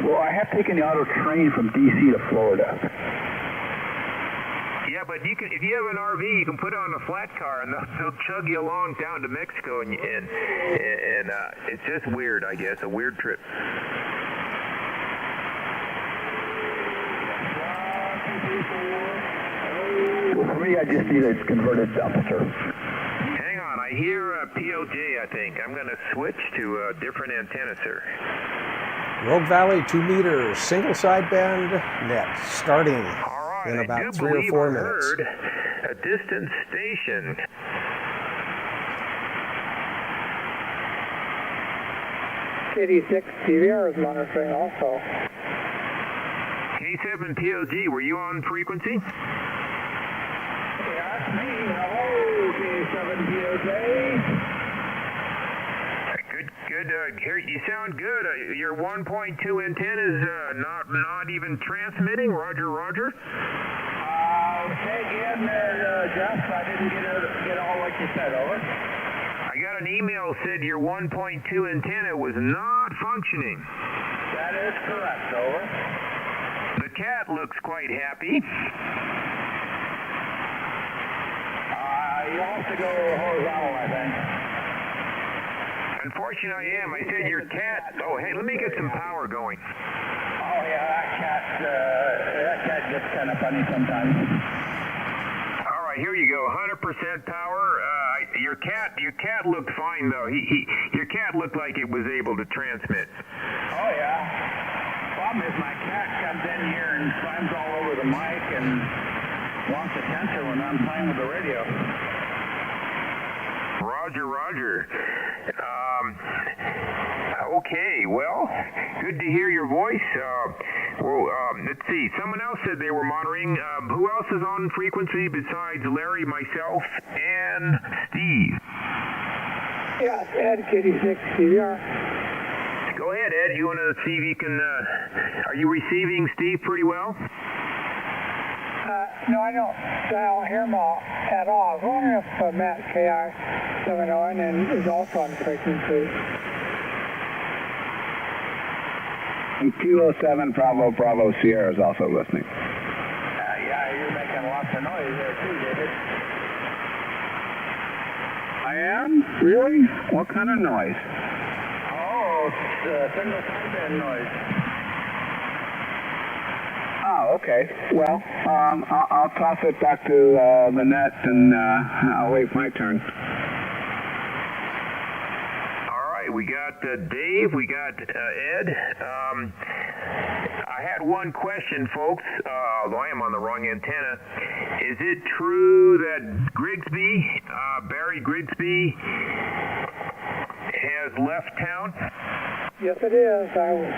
Well, I have taken the auto train from D.C. to Florida. Yeah, but you can, if you have an RV, you can put it on a flat car, and they'll chug you along down to Mexico, and it's just weird, I guess, a weird trip. Well, for me, I just need it converted to surf. Hang on, I hear POJ, I think. I'm going to switch to a different antenna, sir. Rogue Valley 2 meter single sideband net starting in about 3 or 4 minutes. Heard a distant station. KD6 TVR is monitoring also. K7 POG, were you on frequency? That's me. Hello, K7 POJ. Good. Here, you sound good. Your 1.2 antenna is not even transmitting. Roger. Say again there, Jeff. I didn't get all what you said. Over. I got an email said your 1.2 antenna was not functioning. That is correct. Over. The cat looks quite happy. You have to go horizontal, I think. Unfortunately, I am. I said your cat. Oh, hey, let me get some power going. Oh yeah, that cat gets kind of funny sometimes. All right, here you go. 100% power. Your cat looked fine though. Your cat looked like it was able to transmit. Oh yeah. Problem is my cat comes in here and climbs all over the mic and wants attention when I'm playing with the radio. Roger. Okay, well, good to hear your voice. Let's see. Someone else said they were monitoring. Who else is on frequency besides Larry, myself, and Steve? Yeah, it's Ed, KD6 TVR. Go ahead, Ed. You want to see if you can... are you receiving Steve pretty well? No, I don't hear him at all. I was wondering if Matt KI-709 is also on frequency. And 207 Bravo Sierra is also listening. Yeah, you're making lots of noise there too, David. I am? Really? What kind of noise? Oh, it's single sideband noise. Oh, okay. Well, I'll toss it back to the net, and I'll wait my turn. All right, we got Dave, we got Ed. I had one question, folks, although I am on the wrong antenna. Is it true that Barry Grigsby, has left town? Yes, it is. I was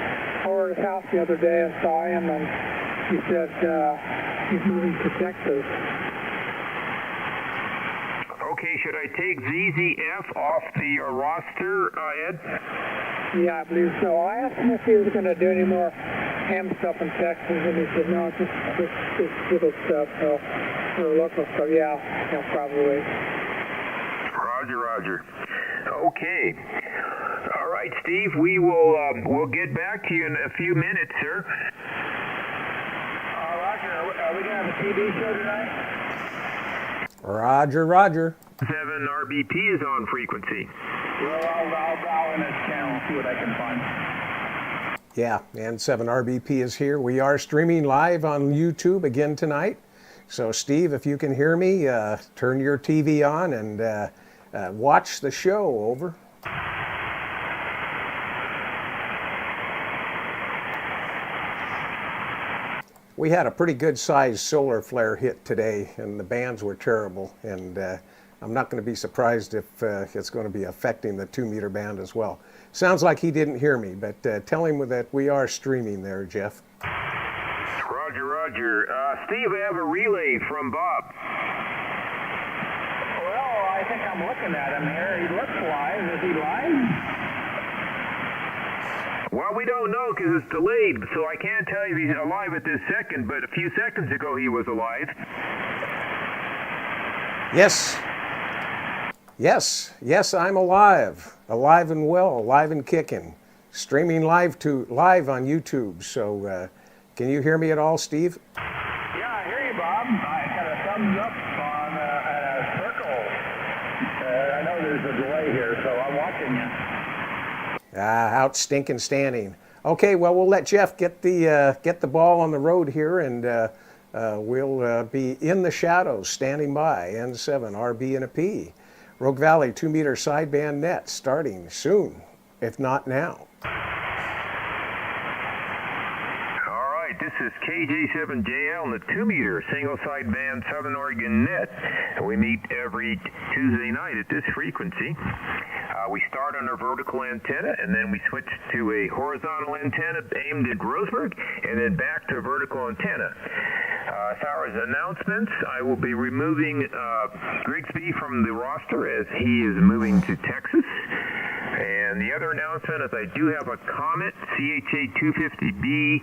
over at his house the other day and saw him, and he said he's moving to Texas. Okay, should I take ZZF off the roster, Ed? Yeah, I believe so. I asked him if he was going to do any more ham stuff in Texas, and he said, no, just little stuff, or local stuff. Yeah, probably. Roger. Okay. All right, Steve, we'll get back to you in a few minutes, sir. Roger, are we going to have a TV show tonight? Roger. 7 RBP is on frequency. Well, I'll dial in this channel and see what I can find. Yeah, and 7 RBP is here. We are streaming live on YouTube again tonight. So, Steve, if you can hear me, turn your TV on and watch the show. Over. We had a pretty good sized solar flare hit today, and the bands were terrible. And I'm not going to be surprised if it's going to be affecting the 2 meter band as well. Sounds like he didn't hear me, but tell him that we are streaming there, Jeff. Roger. Steve, I have a relay from Bob. Well, I think I'm looking at him here. He looks live. Is he live? Well, we don't know because it's delayed, so I can't tell you if he's alive at this second, but a few seconds ago he was alive. Yes, I'm alive and well, alive and kicking. streaming live on YouTube. So can you hear me at all, Steve? Yeah, I hear you, Bob. I got a thumbs up on a circle. I know there's a delay here, so I'm watching you. Out stinking standing. Okay, well, we'll let Jeff get the ball on the road here, and we'll be in the shadows, standing by. N7, RB, and a P. Rogue Valley 2-meter sideband net starting soon, if not now. All right, this is KJ7JL and the 2-meter single sideband Southern Oregon net. We meet every Tuesday night at this frequency. We start on a vertical antenna, and then we switch to a horizontal antenna aimed at Roseburg, and then back to a vertical antenna. As far as announcements, I will be removing Grigsby from the roster as he is moving to Texas. And the other announcement is I do have a Comet CHA 250B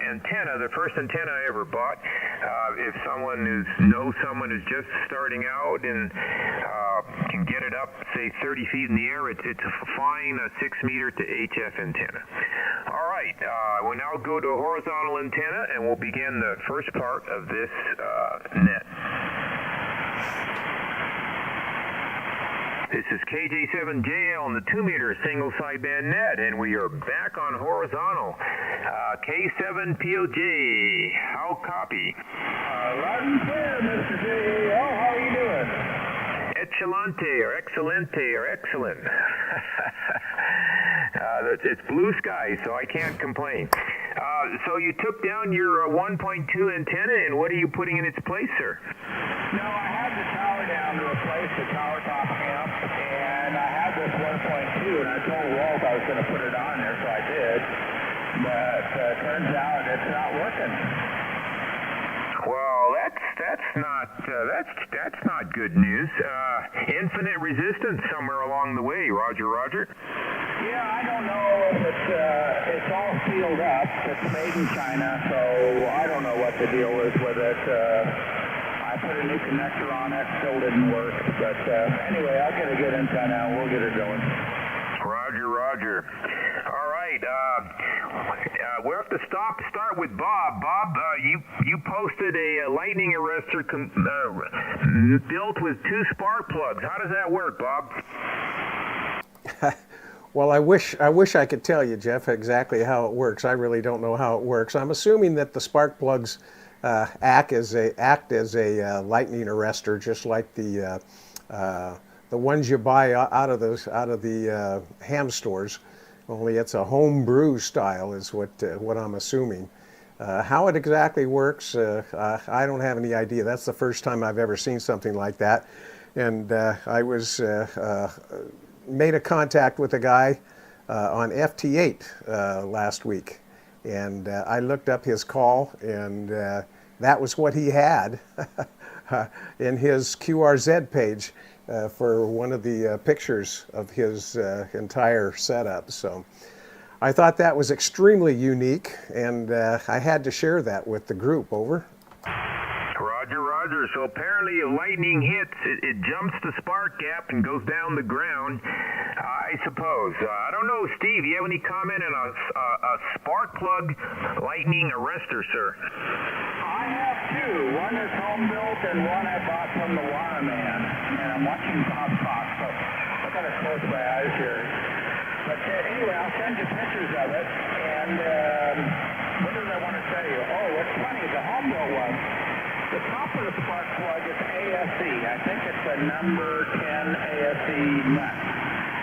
antenna, the first antenna I ever bought. If someone knows someone who's just starting out and can get it up, say 30 feet in the air, it's a fine 6-meter to HF antenna. All right, we'll now go to a horizontal antenna, and we'll begin the first part of this net. This is KJ7JL on the 2-meter single sideband net, and we are back on horizontal. K7POJ, how copy? Loud and clear, Mr. JAL. How are you doing? Excellente, or excelente, or excellent. It's blue sky, so I can't complain. So you took down your 1.2 antenna, and what are you putting in its place, sir? No, I had the tower down to replace the tower top amp, and I had this 1.2, and I told Walt I was going to put it on there, so I did. But turns out it's not working. Well, that's not good news. Infinite resistance somewhere along the way. Roger, Roger. Yeah, I don't know if it's all sealed up. It's made in China, so I don't know what the deal is with it. I put a new connector on it, still didn't work. But anyway, I'll get a good antenna now. We'll get it going. Roger, Roger. All right. We'll have to start with Bob. Bob, you posted a lightning arrestor built with 2 spark plugs. How does that work, Bob? Well, I wish I could tell you, Jeff, exactly how it works. I really don't know how it works. I'm assuming that the spark plugs act as a lightning arrestor, just like the ones you buy out of the ham stores. Only it's a home brew style, is what I'm assuming. How it exactly works, I don't have any idea. That's the first time I've ever seen something like that. And I was made a contact with a guy on FT8 last week, and I looked up his call, and that was what he had in his QRZ page for one of the pictures of his entire setup. So I thought that was extremely unique, and I had to share that with the group. Over. Roger, Roger. So apparently if lightning hits, it jumps the spark gap and goes down the ground, I suppose. I don't know, Steve, you have any comment on a spark plug lightning arrestor, sir? I have 2. One is home built and one I bought from the Wireman. And I'm watching Bob talk, so I've got to close my eyes here. But anyway, I'll send you pictures of it. And what did I want to tell you? Oh, it's funny, the home built one. The top of the spark plug is ASE. I think it's a number 10 ASE nut.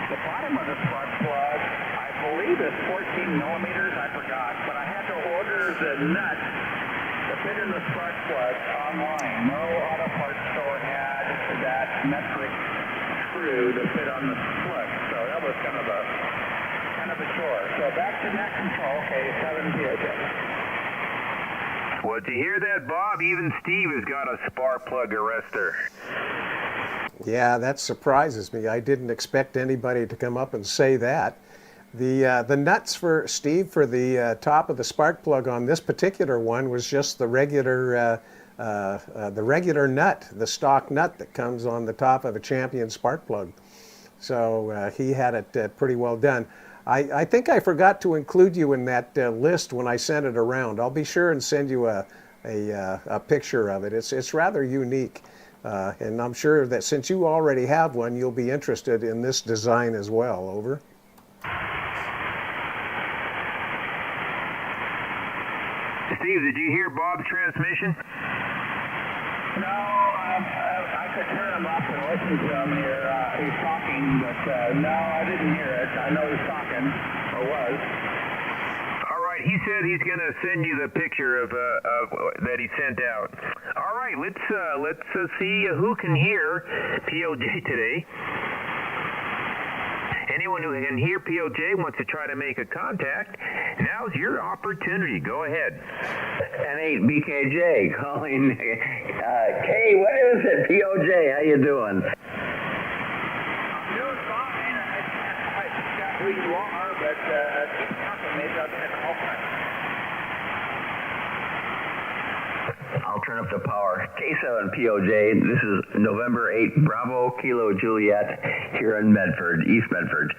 The bottom of the spark plug, I believe, is 14 millimeters. I forgot. But I had to order the nut to fit in the spark plug online. No auto parts store had that metric screw to fit on the plug. So that was kind of a chore. So back to net control. Okay, 7 POJ. Well, did you hear that, Bob? Even Steve has got a spark plug arrestor. Yeah, that surprises me. I didn't expect anybody to come up and say that. The nuts for Steve for the top of the spark plug on this particular one was just the regular nut, the stock nut that comes on the top of a Champion spark plug. So he had it pretty well done. I think I forgot to include you in that list when I sent it around. I'll be sure and send you a picture of it. It's rather unique. And I'm sure that since you already have one, you'll be interested in this design as well. Over. Steve, did you hear Bob's transmission? No, I could turn him up and listen to him here. He's talking, but no, I didn't hear it. I know he's talking, or was. All right, he said he's going to send you the picture of that he sent out. All right, let's see who can hear POJ today. Anyone who can hear POJ wants to try to make a contact. Now's your opportunity. Go ahead. N8 BKJ calling. Kay, what is it? POJ, how you doing? I'm doing fine. I forgot who you are, but keep talking. Maybe I'll get a call back. I'll turn up the power. K7 POJ, this is November 8 Bravo Kilo Juliet here in Medford, East Medford.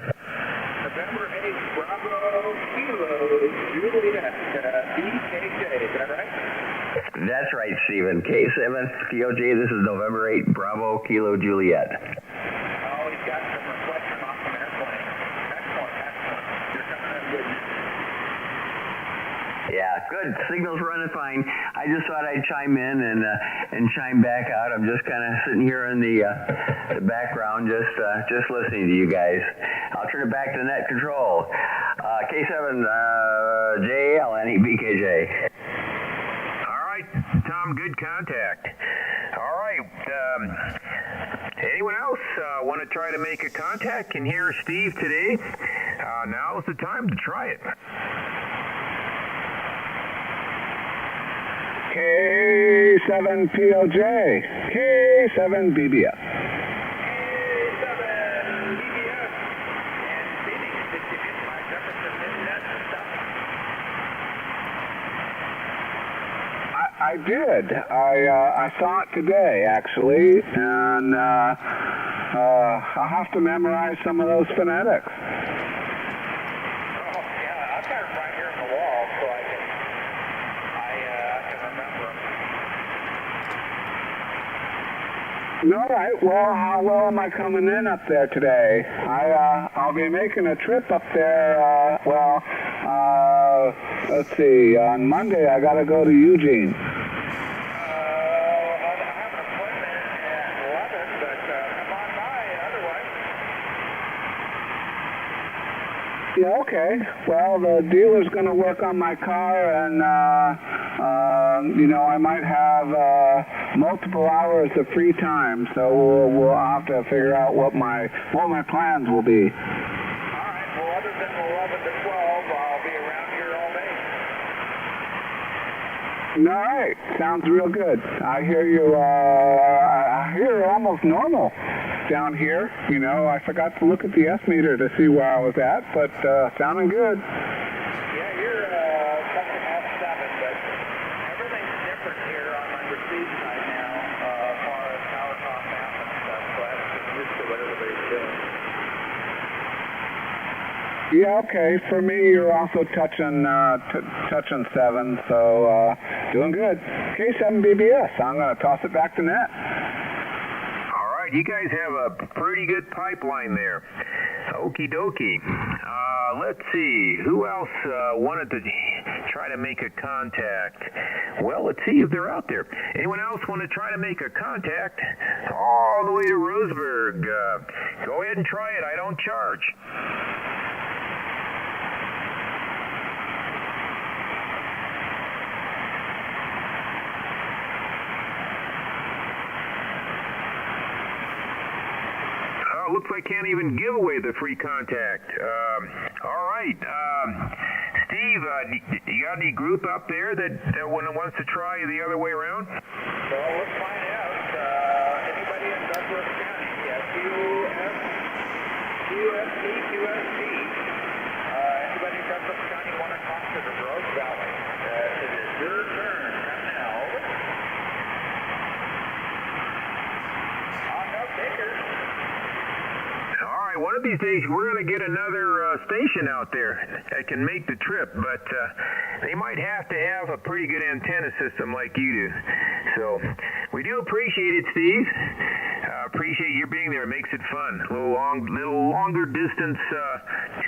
November 8th, Bravo, Kilo, Juliet, BKJ, is that right? That's right, Stephen. K7 POJ, this is November 8 Bravo Kilo Juliet. Oh, he's got some reflection off some airplane. Excellent. You're coming in good. Yeah, good. Signal's running fine. I just thought I'd chime in and chime back out. I'm just kind of sitting here in the background, just listening to you guys. I'll turn it back to net control. K7 JL BKJ. All right, Tom, good contact. All right. Anyone else want to try to make a contact? Can hear Steve today? Now is the time to try it. K7 POJ, K7 BBS. K7 BBS. And Phoenix, did you get my temperature internet and stuff? I did. I saw it today, actually, and I'll have to memorize some of those phonetics. Oh, yeah, I've got it right here on the wall, so I can remember them. All right. Well, how well am I coming in up there today? I'll be making a trip up there. Let's see. On Monday, I got to go to Eugene. I have an appointment at 11, but come on by otherwise. Yeah. Okay. Well, the dealer's going to work on my car, and I might have multiple hours of free time, so we'll have to figure out what my plans will be. All right. Well, other than 11 to 12, I'll be around here all day. All right. Sounds real good. I hear you. I hear you're almost normal down here. I forgot to look at the S-meter to see where I was at, but sounding good. Yeah, you're something off 7, but everything's different here on my receive side now, as far as power cost app and stuff, so I have to get used to what everybody's doing. Yeah, okay. For me, you're also touching 7, so doing good. K7 BBS. I'm going to toss it back to net. All right, you guys have a pretty good pipeline there. Okie dokie. Let's see, who else wanted to try to make a contact? Well, let's see if they're out there. Anyone else want to try to make a contact? All the way to Roseburg. Go ahead and try it. I don't charge. Looks like I can't even give away the free contact. All right. Steve, you got any group up there that wants to try the other way around? Well, let's find out. Anybody in Douglas County? Yeah, QSP. Anybody in Douglas County want to talk to the Rose Valley? It is your turn. Come now. No takers. All right, one of these days we're going to get another station out there that can make the trip, but they might have to have a pretty good antenna system like you do. So we do appreciate it, Steve. Appreciate you being there. It makes it fun. A little longer distance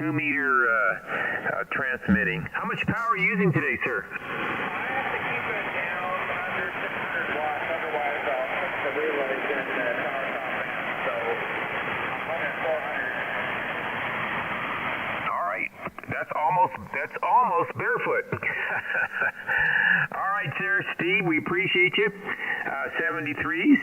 2-meter transmitting. How much power are you using today, sir? I have to keep it down under 600 watts, otherwise I'll put the relays in the power company. So I'm running 400. All right. That's almost barefoot. All right, sir. Steve, we appreciate you. 73s.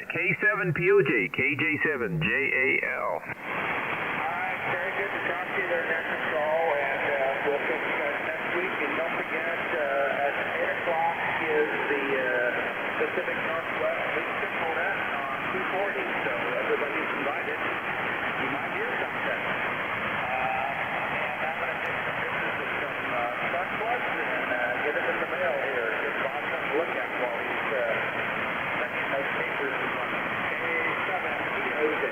K7 POJ, KJ7 JAL. All right, very good to talk to you there, Net Control, and we'll get next week. And don't forget, at 8 o'clock is the Pacific Northwest League Simple Net on 240, so everybody's invited. You might hear something. And I'm going to take some pictures of some spark plugs and get it in the mail here. Give Bob something to look at while he's sending those papers on K7 POJ.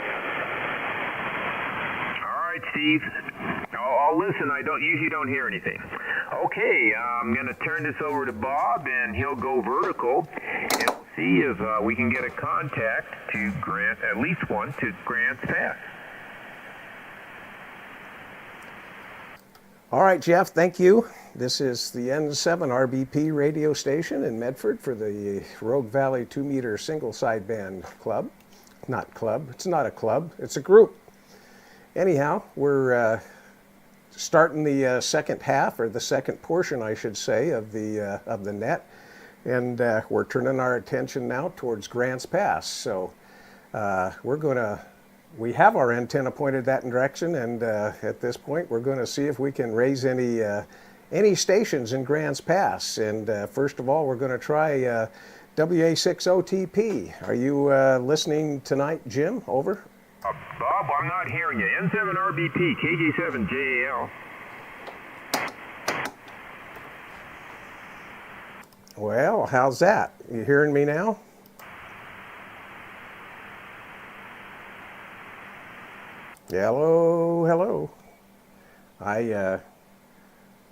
All right, Steve. I'll listen. I usually don't hear anything. Okay, I'm going to turn this over to Bob, and he'll go vertical, and we'll see if we can get a contact to at least one to Grants Pass. All right, Jeff, thank you. This is the N7 RBP radio station in Medford for the Rogue Valley 2-meter single sideband club. Not club, it's not a club, it's a group. Anyhow, we're starting the second half, or the second portion, I should say, of the net, and we're turning our attention now towards Grants Pass. So we have our antenna pointed that direction, and at this point, we're going to see if we can raise any stations in Grants Pass. And first of all, we're going to try WA6OTP. Are you listening tonight, Jim? Over. Bob, I'm not hearing you. N7 RBP, KJ7 JAL. Well, how's that? You hearing me now? Hello, hello.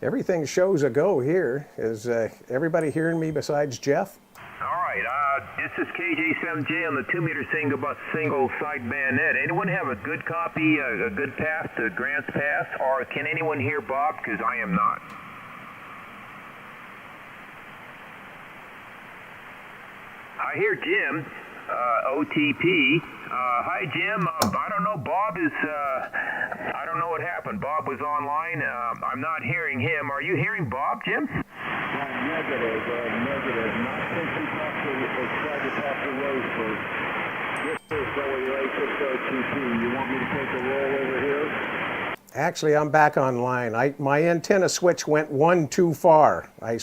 Everything shows a go here. Is everybody hearing me besides Jeff? All right, this is KJ7J on the 2-meter single sideband net. Anyone have a good copy, a good path to Grants Pass, or can anyone hear Bob? Because I am not. I hear Jim, OTP. Hi, Jim. I don't know. Bob is, I don't know what happened. Bob was online. I'm not hearing him. Are you hearing Bob, Jim? Negative. Not since we tried to talk to Rose first. This is WA6OTP. You want me to take a roll over here? Actually, I'm back online. My antenna switch went one too far. I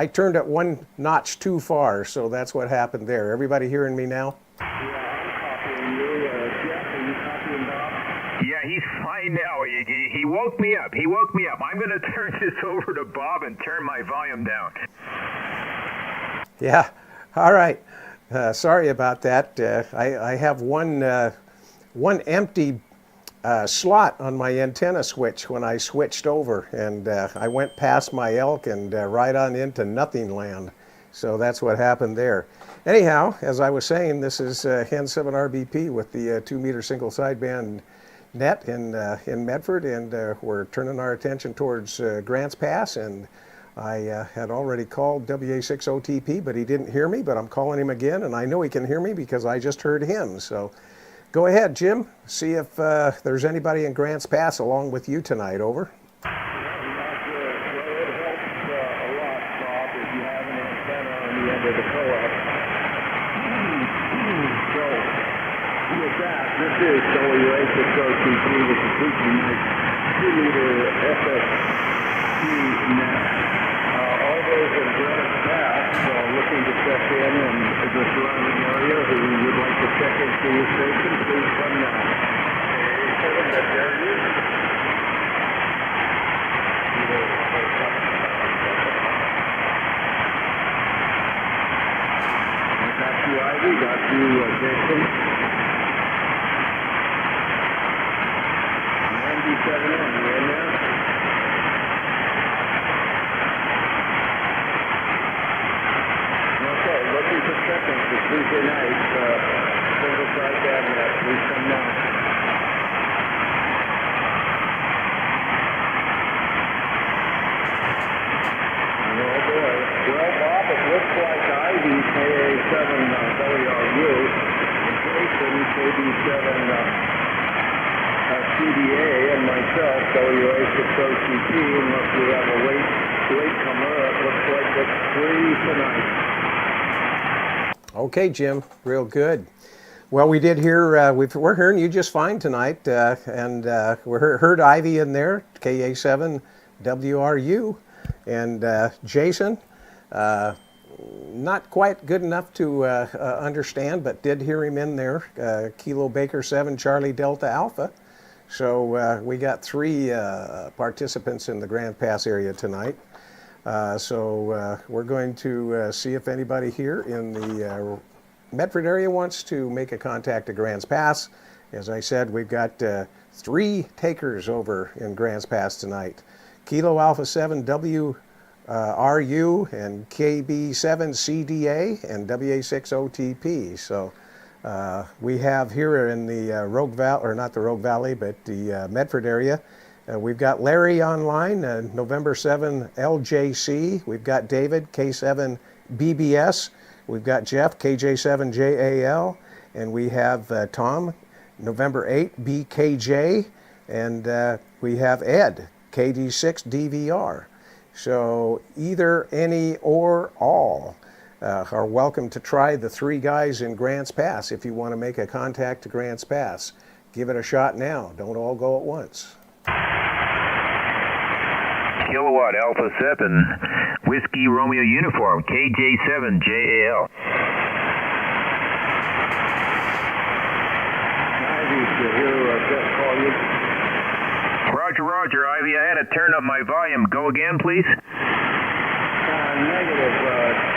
turned it one notch too far, so that's what happened there. Everybody hearing me now? Yeah, I'm copying you. Jeff, are you copying Bob? Yeah, he's fine now. He woke me up. I'm going to turn this over to Bob and turn my volume down. Yeah, all right. Sorry about that. I have one empty slot on my antenna switch when I switched over, and I went past my elk and right on into nothing land. So that's what happened there. Anyhow, as I was saying, this is N7 RBP with the 2-meter single sideband net in Medford, and we're turning our attention towards Grants Pass. And I had already called WA6OTP, but he didn't hear me, but I'm calling him again, and I know he can hear me because I just heard him. So go ahead, Jim. See if there's anybody in Grants Pass along with you tonight. Over. Well, it helps a lot, Bob, if you have an antenna on the end of the co-op. So, with that, this is WA6OTP with the teaching my 2-meter FSC net. All those in Grants Pass looking to check in the surrounding area who would like to check into your station, please come now. There it is. Got you, Ivy. Got you, Jason. CDA, and myself, WA6OTP, unless we have a latecomer. It looks like it's 3 tonight. Okay, Jim, real good. Well, we did hear, we're hearing you just fine tonight, and we heard Ivy in there, KA7 WRU, and Jason, not quite good enough to understand, but did hear him in there, Kilo Baker 7 Charlie Delta Alpha. So we got 3 participants in the Grand Pass area tonight. So we're going to see if anybody here in the Medford area wants to make a contact to Grants Pass. As I said, we've got 3 takers over in Grants Pass tonight. Kilo Alpha 7 WRU and KB7 CDA and WA6 OTP. So we have here in the Rogue Valley, or not the Rogue Valley, but the Medford area. We've got Larry online, November 7 LJC. We've got David, K7 BBS. We've got Jeff, KJ7 JAL. And we have Tom, November 8 BKJ. And we have Ed, KD6 DVR. So either, any, or all are welcome to try the 3 guys in Grants Pass. If you want to make a contact to Grants Pass, give it a shot now. Don't all go at once. Kilowatt Alpha 7, Whiskey Romeo Uniform, KJ7 JAL. Ivy, to hear Jeff call you. Roger, Ivy. I had to turn up my volume. Go again, please. Negative,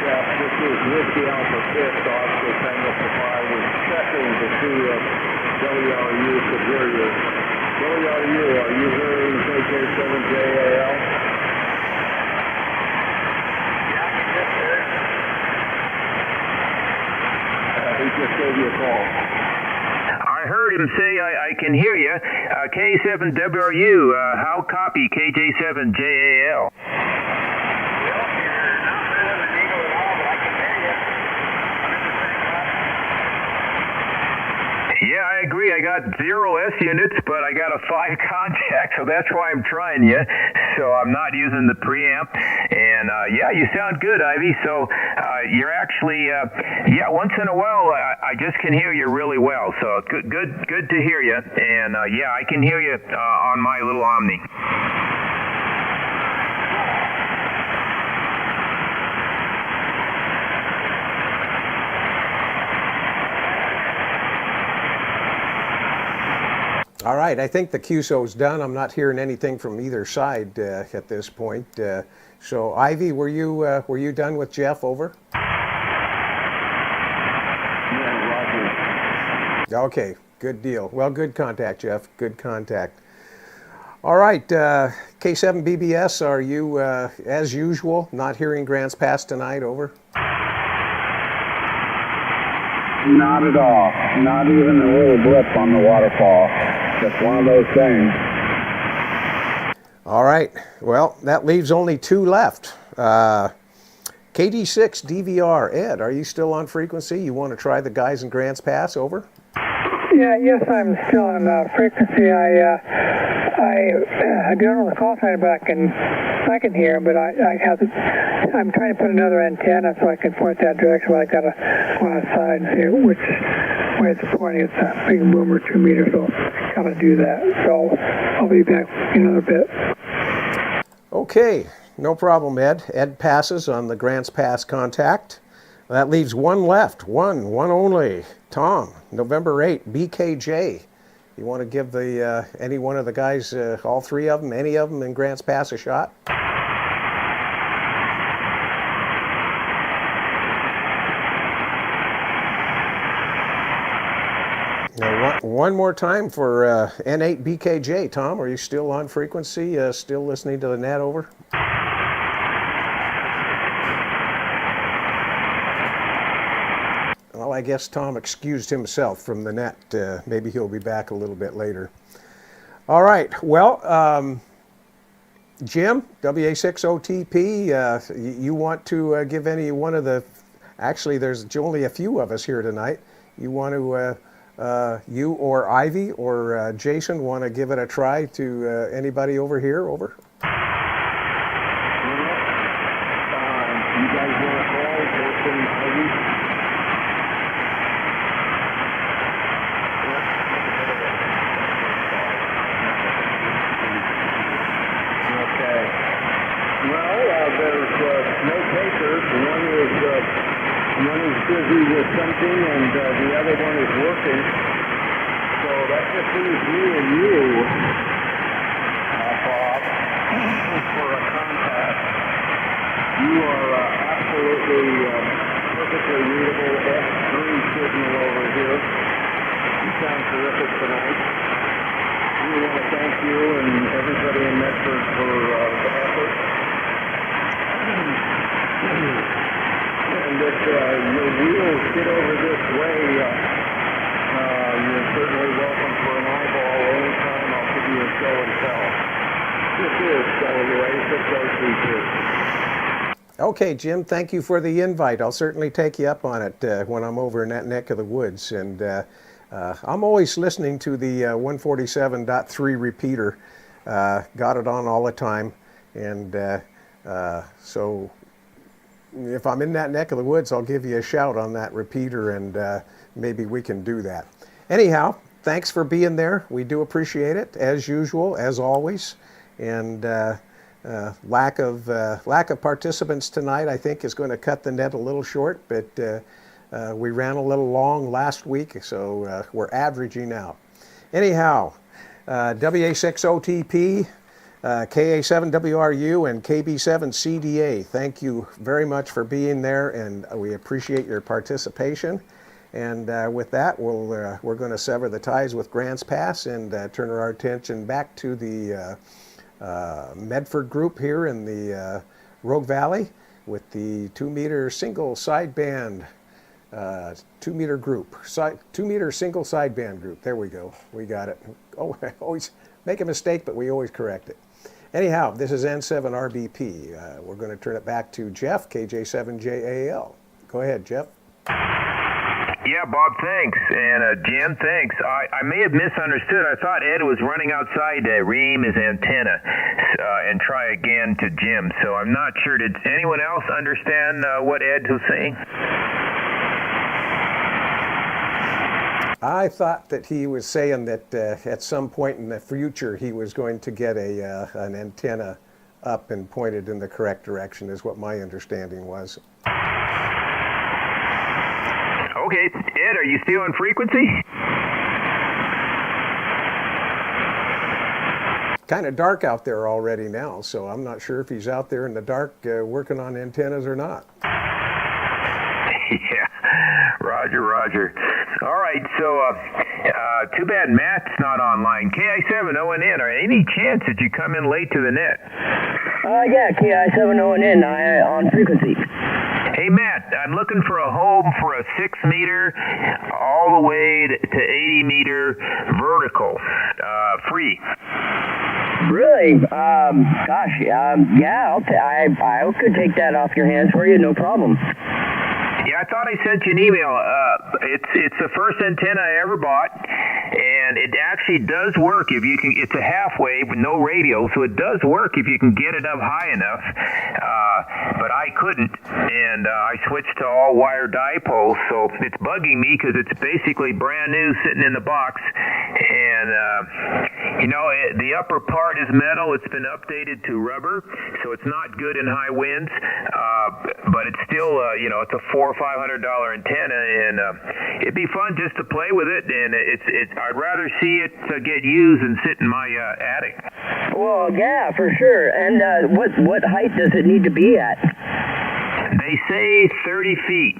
Jeff. This is Whiskey Alpha 5th, Oscar Tango 5. We're checking to see if WRU could hear you. WRU, are you hearing KJ7JAL? He just gave you a call. I heard him say I can hear you. K7WRU, how copy KJ7JAL? Yeah, I agree. I got 0 S units, but I got a 5 contact, so that's why I'm trying you. So I'm not using the preamp. And yeah, you sound good, Ivy. So you're actually, yeah, once in a while, I just can hear you really well. So good to hear you. And yeah, I can hear you on my little Omni. All right, I think the QSO's done. I'm not hearing anything from either side at this point. So, Ivy, were you done with Jeff? Over. Yeah, Roger. Okay, good deal. Well, good contact, Jeff. Good contact. All right, K7 BBS, are you, as usual, not hearing Grants Pass tonight? Over. Not at all. Not even a little blip on the waterfall. Just one of those things. All right. Well, that leaves only 2 left. KD6 DVR. Ed, are you still on frequency? You want to try the guys in Grants Pass? Over. Yeah, yes, I'm still on frequency. I don't know the call sign, but I can hear, but I'm trying to put another antenna so I can point that direction. But I got to go outside and see which way it's pointing. It's a big boomer, 2 meters, so I got to do that. So I'll be back in another bit. Okay, no problem, Ed. Ed passes on the Grants Pass contact. That leaves 1 left. One only. Tom, November 8, BKJ. You want to give the any one of the guys, all 3 of them, any of them in Grants Pass a shot? Now, one more time for N8 BKJ. Tom, are you still on frequency? Still listening to the net? Over. Well, I guess Tom excused himself from the net. Maybe he'll be back a little bit later. All right. Well, Jim, WA6OTP, you want to give any one of the... Actually, there's only a few of us here tonight. You want to you or Ivy or Jason want to give it a try to anybody over here? Over. You guys want to call Jason, Ivy? Okay. Well, there's no takers. One is busy with something, and the other one is working. So that just leaves me and you, Bob, for a contact. You are absolutely perfectly readable F3 signal over here. You sound terrific tonight. We want to thank you and everybody in Medford for the effort. And if your wheels get over this way, you're certainly welcome for an eyeball anytime. I'll give you a show and tell. This is WA 6032. Okay, Jim, thank you for the invite. I'll certainly take you up on it when I'm over in that neck of the woods. And I'm always listening to the 147.3 repeater. Got it on all the time. And so if I'm in that neck of the woods, I'll give you a shout on that repeater, and maybe we can do that. Anyhow, thanks for being there. We do appreciate it, as usual, as always. And lack of participants tonight, I think, is going to cut the net a little short, but we ran a little long last week, so we're averaging out. Anyhow, WA6OTP, KA7WRU, and KB7CDA, thank you very much for being there, and we appreciate your participation. And with that, we're going to sever the ties with Grants Pass and turn our attention back to the Medford group here in the Rogue Valley with the 2-meter single sideband 2-meter group, 2-meter single sideband group. There we go. We got it. Oh, I always make a mistake, but we always correct it. Anyhow, this is N7RBP. We're going to turn it back to Jeff, KJ7JAL. Go ahead, Jeff. Yeah, Bob, thanks. And Jim, thanks. I may have misunderstood. I thought Ed was running outside to ream his antenna and try again to Jim. So I'm not sure. Did anyone else understand what Ed was saying? I thought that he was saying that at some point in the future he was going to get an antenna up and pointed in the correct direction, is what my understanding was. Okay, Ed, are you still on frequency? Kind of dark out there already now, so I'm not sure if he's out there in the dark working on antennas or not. Yeah, Roger. All right, so too bad Matt's not online. KI7ONN, are any chance that you come in late to the net? Yeah, KI7ONN, on frequency. Hey, Matt, I'm looking for a home for a 6-meter all the way to 80-meter vertical, free. Really? Gosh, yeah, I could take that off your hands for you, no problem. Yeah, I thought I sent you an email. It's the first antenna I ever bought, and it actually does work if you can. It's a half wave with no radio, so it does work if you can get it up high enough. But I couldn't, and I switched to all wire dipoles, so it's bugging me because it's basically brand new, sitting in the box, and the upper part is metal. It's been updated to rubber, so it's not good in high winds, but it's still it's a $400 or $500 antenna, and it'd be fun just to play with it. And I'd rather see it get used than sit in my attic. Well, yeah, for sure. And what height does it need to be at? They say 30 feet.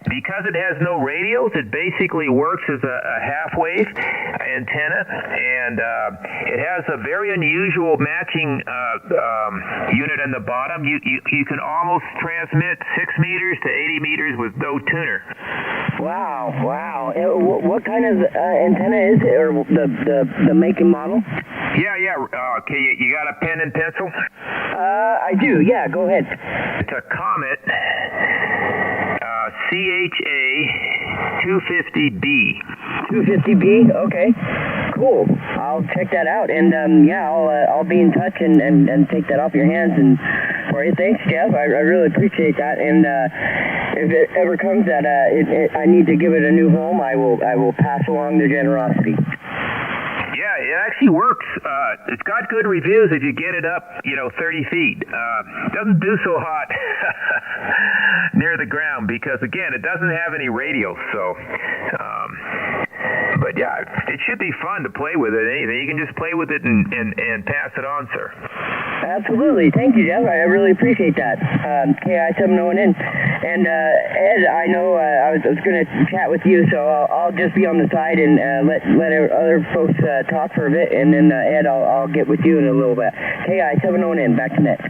Because it has no radios, it basically works as a half-wave antenna, and it has a very unusual matching unit on the bottom. You can almost transmit 6 meters to 80 meters with no tuner. Wow. What kind of antenna is it, or the make and model? Yeah. Okay, you got a pen and pencil? I do. Yeah, go ahead. It's a Comet, CHA 250B. 250B. Okay. Cool. I'll check that out, and yeah, I'll be in touch and take that off your hands and for you. Thanks, Jeff. I really appreciate that. And if it ever comes that I need to give it a new home, I will pass along the generosity. Yeah, it actually works. It's got good reviews if you get it up, 30 feet. Doesn't do so hot near the ground because, again, it doesn't have any radio. So, but yeah, it should be fun to play with it. Anything you can just play with it and pass it on, sir. Absolutely. Thank you, Jeff. I really appreciate that. KI701N. And Ed, I know I was going to chat with you, so I'll just be on the side and let other folks talk for a bit, and then Ed, I'll get with you in a little bit. KI701N, back to net.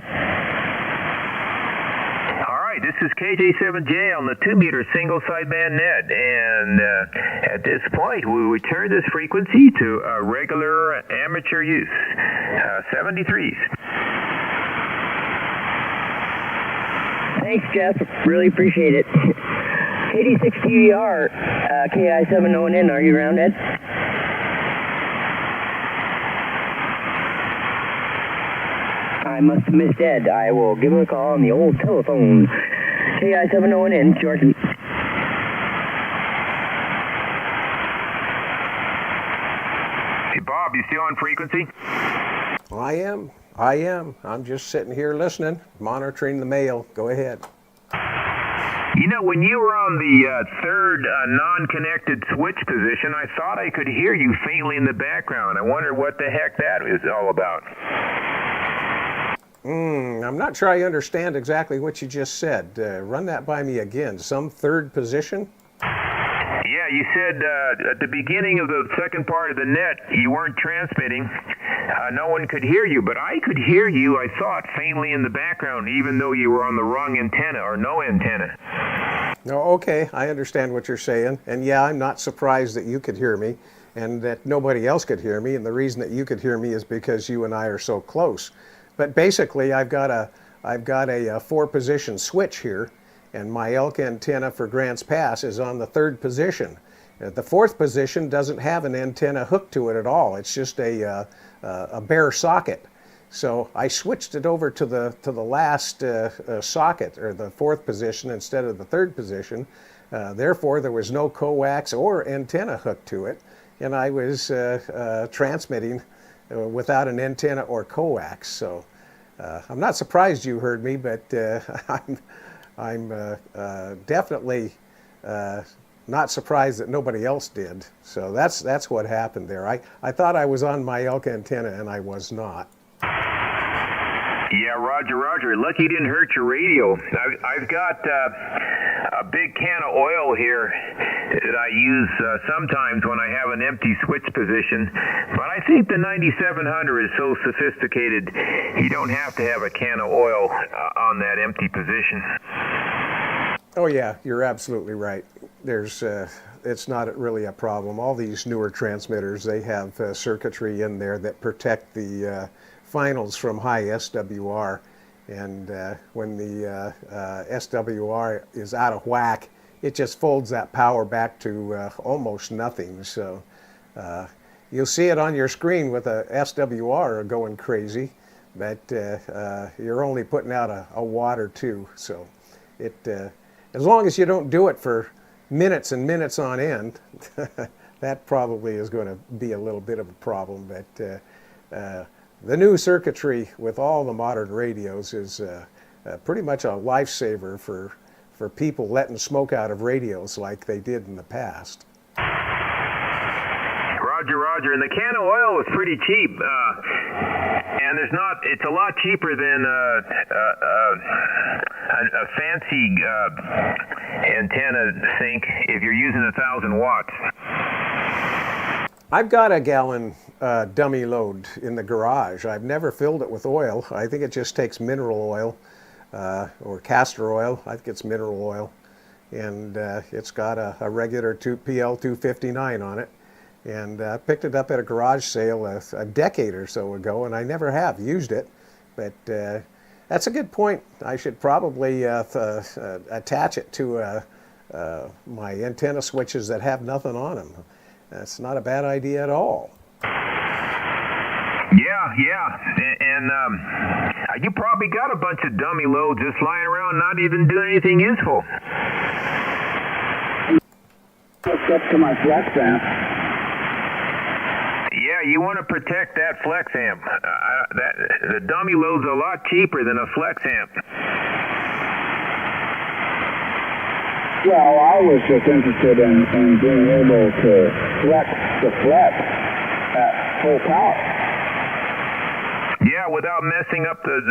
All right, this is KJ7J on the 2-meter single sideband net, and at this point we return this frequency to regular amateur use, 73s. Thanks, Jeff. Really appreciate it. KD6TVR, KI701N, are you around, Ed? I must have missed Ed. I will give him a call on the old telephone. KI701N, Georgie. Hey, Bob, you still on frequency? I am. I'm just sitting here listening, monitoring the mail. Go ahead. When you were on the third non-connected switch position, I thought I could hear you faintly in the background. I wonder what the heck that is all about. I'm not sure I understand exactly what you just said. Run that by me again. Some third position? Yeah, you said at the beginning of the second part of the net, you weren't transmitting. No one could hear you, but I could hear you, I thought, faintly in the background, even though you were on the wrong antenna or no antenna. Oh, okay, I understand what you're saying. And yeah, I'm not surprised that you could hear me and that nobody else could hear me. And the reason that you could hear me is because you and I are so close. But basically, I've got a 4-position switch here, and my elk antenna for Grants Pass is on the 3rd position. The 4th position doesn't have an antenna hooked to it at all. It's just a bare socket. So I switched it over to the last socket, or the 4th position, instead of the 3rd position. Therefore, there was no coax or antenna hooked to it, and I was transmitting without an antenna or coax. So I'm not surprised you heard me, but I'm definitely not surprised that nobody else did. So that's what happened there. I thought I was on my elk antenna, and I was not. Yeah, Roger. Lucky you didn't hurt your radio. I've got a big can of oil here that I use sometimes when I have an empty switch position. But I think the 9700 is so sophisticated, you don't have to have a can of oil on that empty position. Oh yeah, you're absolutely right. It's not really a problem. All these newer transmitters, they have circuitry in there that protect the finals from high SWR, and when the SWR is out of whack, it just folds that power back to almost nothing. So you'll see it on your screen with a SWR going crazy, but you're only putting out a watt or two. So as long as you don't do it for minutes and minutes on end, that probably is going to be a little bit of a problem. But the new circuitry with all the modern radios is pretty much a lifesaver for people letting smoke out of radios like they did in the past. Roger. And the can of oil is pretty cheap. And it's a lot cheaper than a fancy antenna sink if you're using 1,000 watts. I've got a gallon dummy load in the garage. I've never filled it with oil. I think it just takes mineral oil or castor oil. I think it's mineral oil. And it's got a regular PL259 on it. And I picked it up at a garage sale a decade or so ago, and I never have used it. But that's a good point. I should probably attach it to my antenna switches that have nothing on them. That's not a bad idea at all. Yeah. And you probably got a bunch of dummy loads just lying around not even doing anything useful. Hooked up to my flex amp. Yeah, you want to protect that flex amp. The dummy load's a lot cheaper than a flex amp. Well, I was just interested in being able to flex the flex at full power. Yeah, without messing up the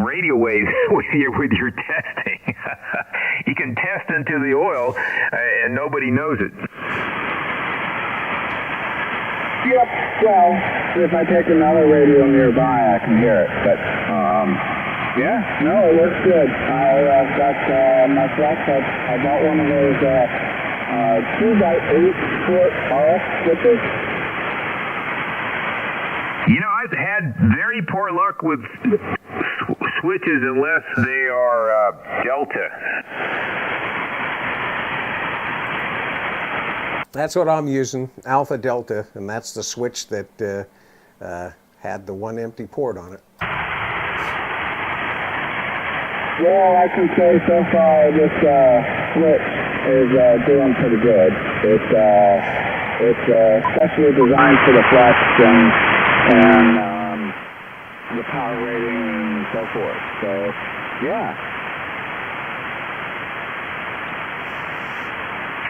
radio waves with your testing. You can test into the oil, and nobody knows it. Yep. Well, if I take another radio nearby, I can hear it. But yeah, no, it works good. I've got my flex. I bought one of those 2x8 foot RF switches. You know, I've had very poor luck with switches unless they are Delta. That's what I'm using, Alpha Delta, and that's the switch that had the one empty port on it. Well, I can say so far this switch is doing pretty good. It's specially designed for the flex and the power rating and so forth. So, yeah.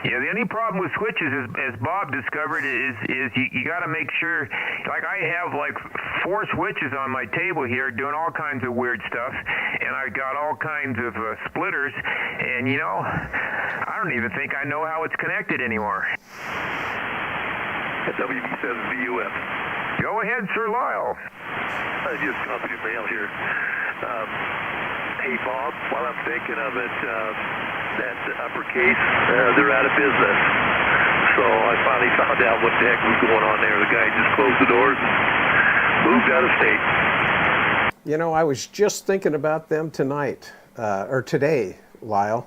Yeah, the only problem with switches, as Bob discovered, is you got to make sure. Like I have like 4 switches on my table here, doing all kinds of weird stuff, and I've got all kinds of splitters, and you know, I don't even think I know how it's connected anymore. WB7VUF. Go ahead, Sir Lyle. I just copied your mail here. Hey, Bob, while I'm thinking of it, that uppercase, they're out of business. So I finally found out what the heck was going on there. The guy just closed the doors and moved out of state. You know, I was just thinking about them tonight, or today, Lyle,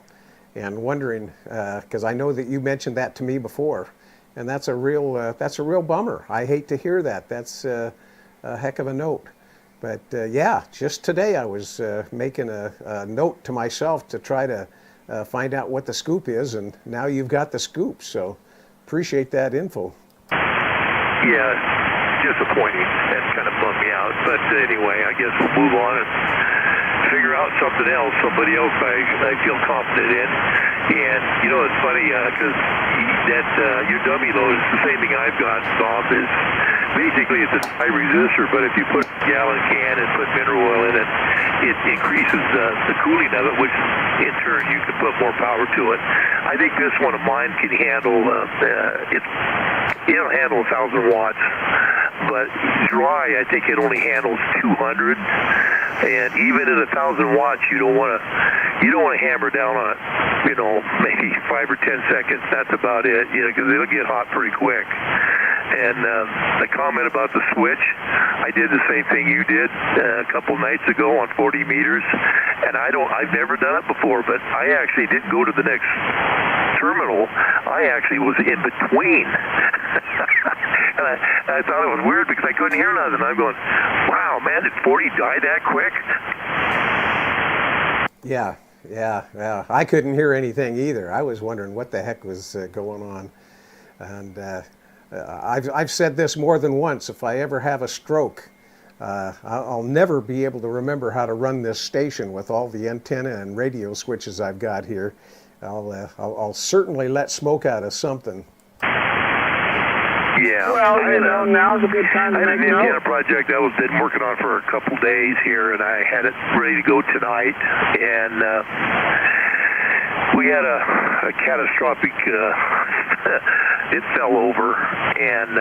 and wondering, because I know that you mentioned that to me before, and that's a real bummer. I hate to hear that. That's a heck of a note. But yeah, just today I was making a note to myself to try to find out what the scoop is, and now you've got the scoop, so appreciate that info. Yeah, disappointing. That kind of bummed me out. But anyway, I guess we'll move on and figure out something else, somebody else I feel confident in. And, you know, it's funny, because your dummy load is the same thing I've got, Bob, is basically it's a high resistor, but if you put a gallon can and put mineral oil in it, it increases the cooling of it, which in turn you can put more power to it. I think this one of mine can handle, it'll handle 1,000 watts, but dry, I think it only handles 200. And even at 1,000 watts, you don't want to hammer down on it, you know, maybe 5 or 10 seconds. That's about it, you know, because it'll get hot pretty quick. And the comment about the switch, I did the same thing you did a couple nights ago on 40 meters, and I've never done it before, but I actually didn't go to the next terminal. I actually was in between. And I thought it was weird because I couldn't hear nothing. I'm going, wow, man, did 40 die that quick? Yeah. I couldn't hear anything either. I was wondering what the heck was going on. And I've said this more than once. If I ever have a stroke, I'll never be able to remember how to run this station with all the antenna and radio switches I've got here. I'll certainly let smoke out of something. Yeah. Well, you know, now's a good time to I had make an note. antenna project I've been working on for a couple days here, and I had it ready to go tonight. And we had a catastrophic, it fell over, and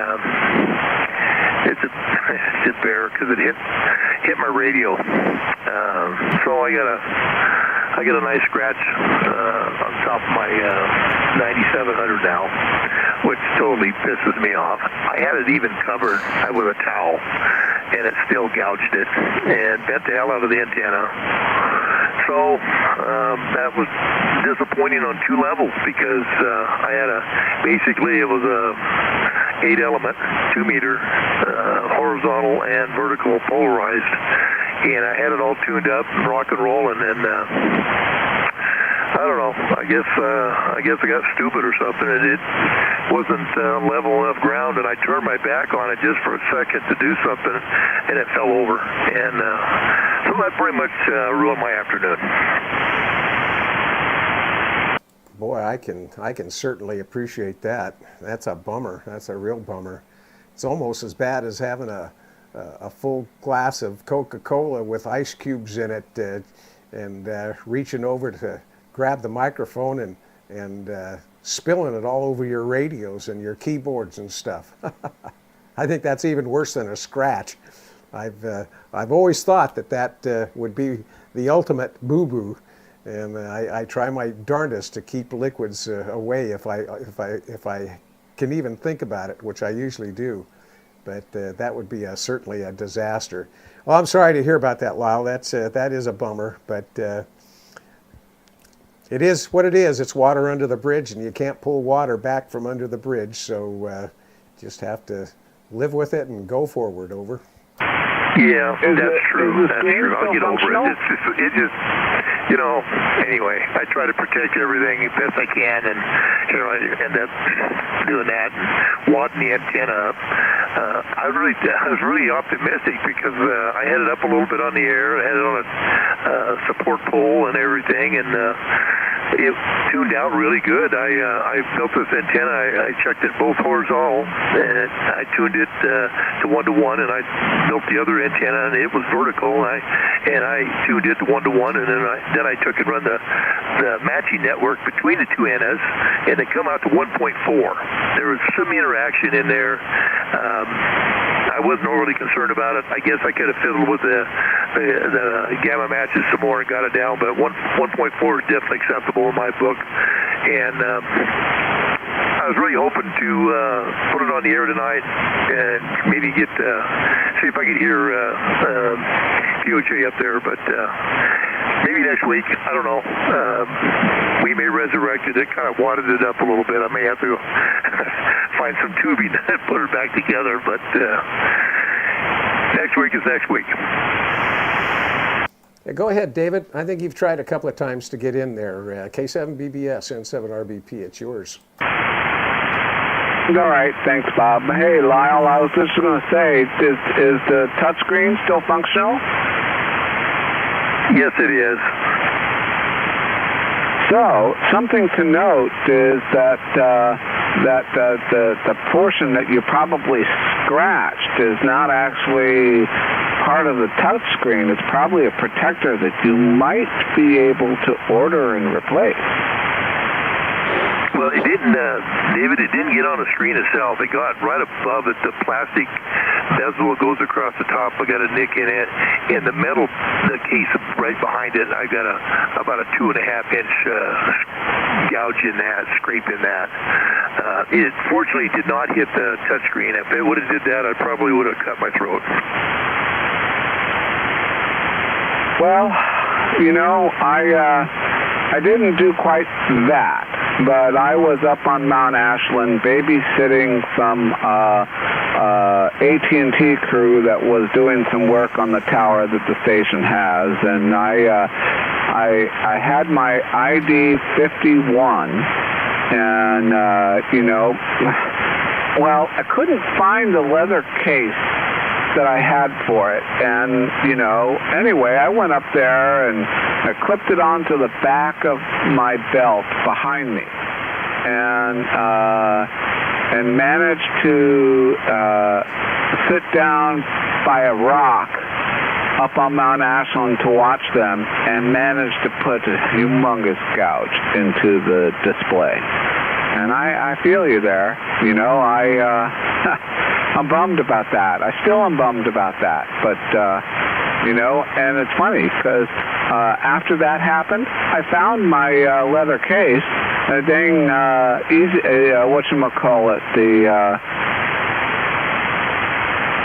it's a bear because it hit my radio. So I got a nice scratch on top of my 9700 now, which totally pisses me off. I had it even covered with a towel, and it still gouged it and bent the hell out of the antenna. So so that was disappointing on two levels because I had basically it was a 8-element, 2-meter, horizontal and vertical polarized, and I had it all tuned up and rock and roll, and then I don't know. I guess I got stupid or something, and it wasn't level enough ground, and I turned my back on it just for a second to do something, and it fell over, and so that pretty much ruined my afternoon. Boy, I can certainly appreciate that. That's a bummer. That's a real bummer. It's almost as bad as having a full glass of Coca-Cola with ice cubes in it, and reaching over to grab the microphone and spilling it all over your radios and your keyboards and stuff. I think that's even worse than a scratch. I've always thought that would be the ultimate boo-boo, and I try my darndest to keep liquids away if I can even think about it, which I usually do. But that would be certainly a disaster. Well, I'm sorry to hear about that, Lyle. That is a bummer, but it is what it is. It's water under the bridge, and you can't pull water back from under the bridge, so just have to live with it and go forward. Over. Yeah, that's true. That's true. I'll get over it. It just, anyway, I try to protect everything as best I can, and I end up doing that and wadding the antenna up. I was really optimistic because I had it up a little bit on the air. I had it on a support pole and everything, and it tuned out really good. I built this antenna. I checked it both horizontal, and I tuned it to 1-to-1, and I built the other antenna, and it was vertical. And I tuned it to 1-to-1, and then I took and run the matching network between the two antennas, and they come out to 1.4. There was some interaction in there. I wasn't overly concerned about it. I guess I could have fiddled with the gamma matches some more and got it down, but 1.4 is definitely acceptable in my book. And I was really hoping to put it on the air tonight and maybe see if I could hear POJ up there, but maybe next week. I don't know. We may resurrect it. It kind of wadded it up a little bit. I may have to find some tubing and put it back together, but next week is next week. Yeah, go ahead, David. I think you've tried a couple of times to get in there. K7BBS, N7RBP, it's yours. All right, thanks, Bob. Hey, Lyle, I was just going to say, is the touchscreen still functional? Yes, it is. So, something to note is that the portion that you probably scratched is not actually part of the touch screen. It's probably a protector that you might be able to order and replace. Well, it didn't, David, it didn't get on the screen itself. It got right above it. The plastic bezel goes across the top. I got a nick in it. And the metal, the case right behind it, I got about a 2.5-inch gouge in that, scrape in that. It fortunately did not hit the touchscreen. If it would have did that, I probably would have cut my throat. Well, I didn't do quite that. But I was up on Mount Ashland babysitting some AT&T crew that was doing some work on the tower that the station has, and I had my ID 51, and well, I couldn't find the leather case that I had for it, and anyway, I went up there and I clipped it onto the back of my belt behind me, and managed to sit down by a rock up on Mount Ashland to watch them, and managed to put a humongous gouge into the display. And I feel you there. I'm bummed about that. I still am bummed about that. But, and it's funny because after that happened, I found my leather case, a dang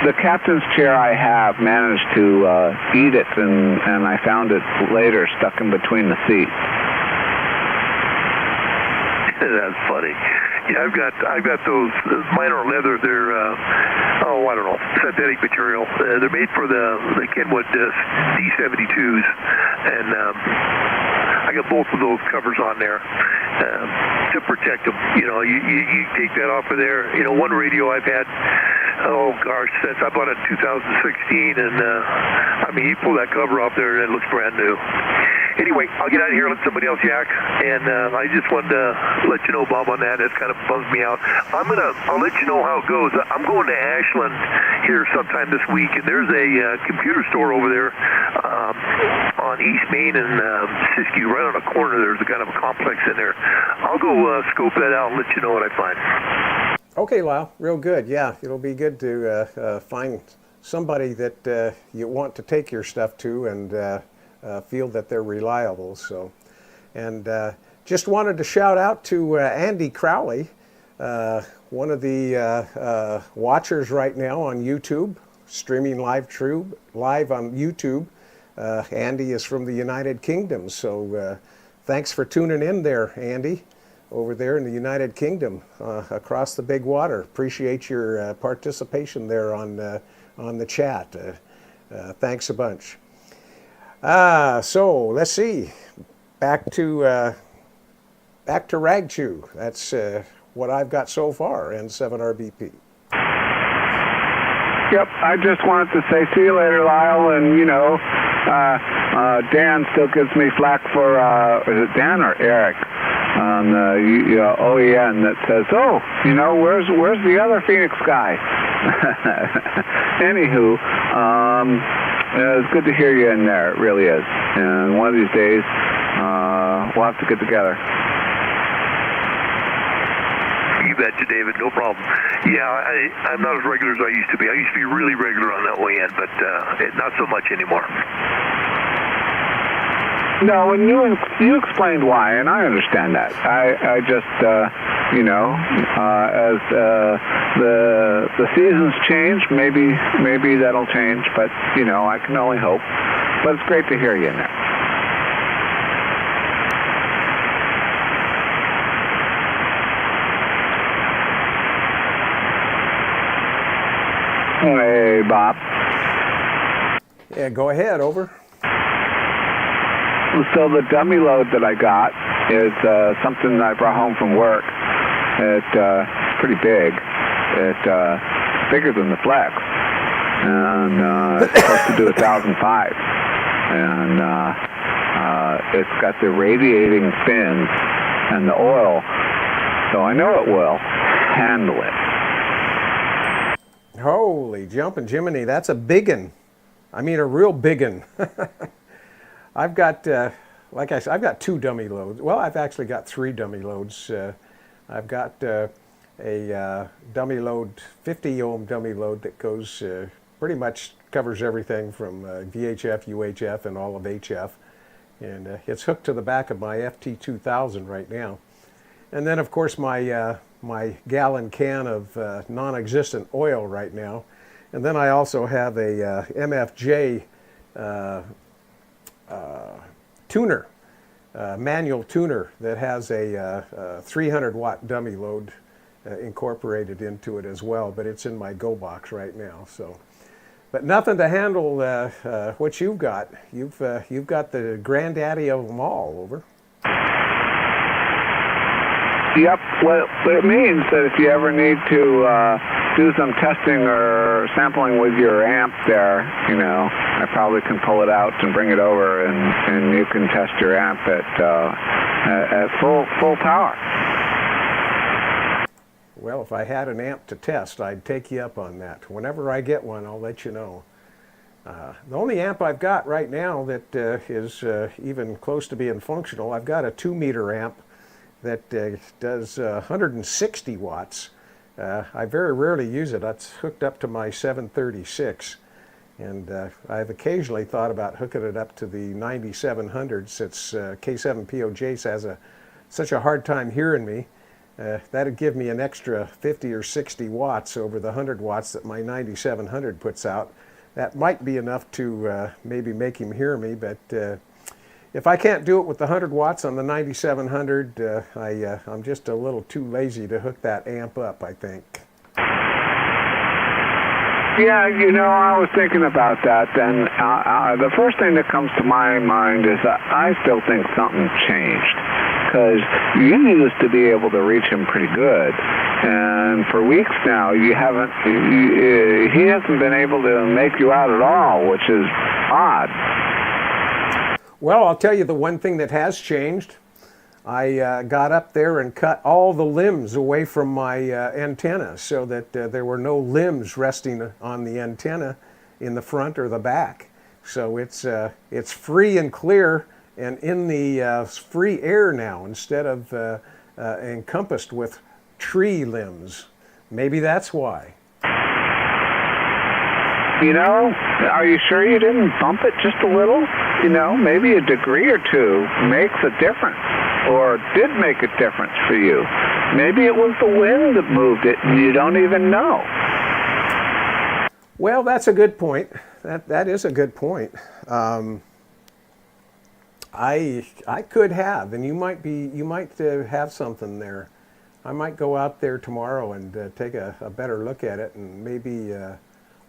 the captain's chair I have managed to eat it, and I found it later stuck in between the seats. That's funny. Yeah, I've got those. Mine are leather. They're I don't know, synthetic material. They're made for the Kenwood D72s, and I got both of those covers on there to protect them. You know, you take that off of there. You know, one radio I've had, oh gosh, since I bought it in 2016, and I mean, you pull that cover off there and it looks brand new. Anyway, I'll get out of here and let somebody else yak, and I just wanted to let you know, Bob, on that. It kind of bums me out. I'll let you know how it goes. I'm going to Ashland here sometime this week, and there's a computer store over there on East Main and Siskiyou, right on a corner. There's a kind of a complex in there. I'll go scope that out and let you know what I find. Okay, Lyle, real good. Yeah, it'll be good to find somebody that you want to take your stuff to and feel that they're reliable. So, and just wanted to shout out to Andy Crowley, one of the watchers right now on YouTube, streaming live on YouTube. Andy is from the United Kingdom, so thanks for tuning in there, Andy, over there in the United Kingdom, across the big water. Appreciate your participation there on the chat. Thanks a bunch. So let's see. Back to Ragchew. That's what I've got so far, N7 RBP. Yep, I just wanted to say see you later, Lyle, and you know, Dan still gives me flack for, is it Dan or Eric on OEN that says, oh, you know, where's the other Phoenix guy? Anywho, it's good to hear you in there, it really is, and one of these days, we'll have to get together. You betcha, David. No problem. Yeah, I'm not as regular as I used to be. I used to be really regular on that way in, but not so much anymore. No, and you explained why, and I understand that. I just, you know, as the seasons change, maybe that'll change. But you know, I can only hope. But it's great to hear you in there. Hey, Bob. Yeah, go ahead, over. So the dummy load that I got is something that I brought home from work. It's pretty big. It's bigger than the Flex, and it's supposed to do 1,005. And it's got the radiating fins and the oil, so I know it will handle it. Holy jumping Jiminy, that's a biggin'. I mean, a real biggin'. I've got, like I said, I've got 2 dummy loads. Well, I've actually got 3 dummy loads. I've got a dummy load, 50 ohm dummy load that goes, pretty much covers everything from VHF, UHF, and all of HF. And it's hooked to the back of my FT2000 right now. And then, of course, my gallon can of non-existent oil right now. And then I also have a MFJ tuner, manual tuner that has a 300 watt dummy load incorporated into it as well, but it's in my Go box right now. So, but nothing to handle what you've got. You've got the granddaddy of them all, over. Yep. Well, it means that if you ever need to do some testing or sampling with your amp there, you know, I probably can pull it out and bring it over, and you can test your amp at full power. Well, if I had an amp to test, I'd take you up on that. Whenever I get one, I'll let you know. The only amp I've got right now that is even close to being functional, I've got a 2-meter amp that does 160 watts. I very rarely use it. That's hooked up to my 736. And I've occasionally thought about hooking it up to the 9700 since K7PO Jace has such a hard time hearing me. That'd give me an extra 50 or 60 watts over the 100 watts that my 9700 puts out. That might be enough to maybe make him hear me, but if I can't do it with the 100 watts on the 9700, I'm just a little too lazy to hook that amp up, I think. Yeah, I was thinking about that, and the first thing that comes to my mind is that I still think something changed, because you used to be able to reach him pretty good, and for weeks now he hasn't been able to make you out at all, which is odd. Well, I'll tell you the one thing that has changed. I got up there and cut all the limbs away from my antenna so that there were no limbs resting on the antenna in the front or the back. So it's free and clear and in the free air now instead of encompassed with tree limbs. Maybe that's why. Are you sure you didn't bump it just a little? Maybe a degree or two makes a difference, or did make a difference for you. Maybe it was the wind that moved it and you don't even know. Well, that's a good point. That is a good point. I could have, and you might have something there. I might go out there tomorrow and take a better look at it and maybe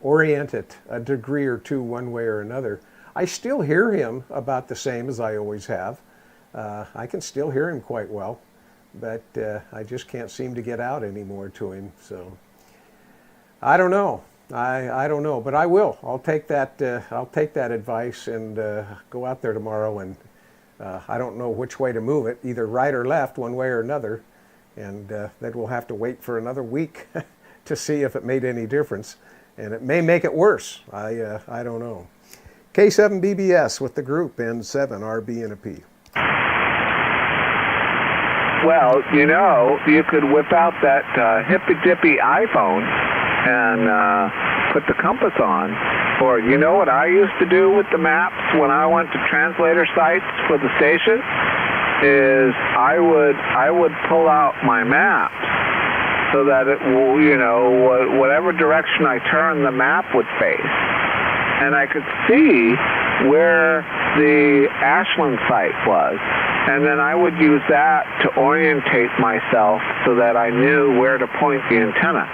orient it a degree or two one way or another. I still hear him about the same as I always have. I can still hear him quite well, but I just can't seem to get out anymore to him. So I don't know. I don't know, but I will. I'll take that. I'll take that advice and go out there tomorrow. And I don't know which way to move it, either right or left, one way or another. And then we'll have to wait for another week to see if it made any difference. And it may make it worse. I don't know. K7BBS with the group N7 RB and a P. Well, you could whip out that hippy-dippy iPhone and put the compass on. Or you know what I used to do with the maps when I went to translator sites for the station? Is I would pull out my maps so that it will, whatever direction I turn, the map would face. And I could see where the Ashland site was. And then I would use that to orientate myself so that I knew where to point the antenna.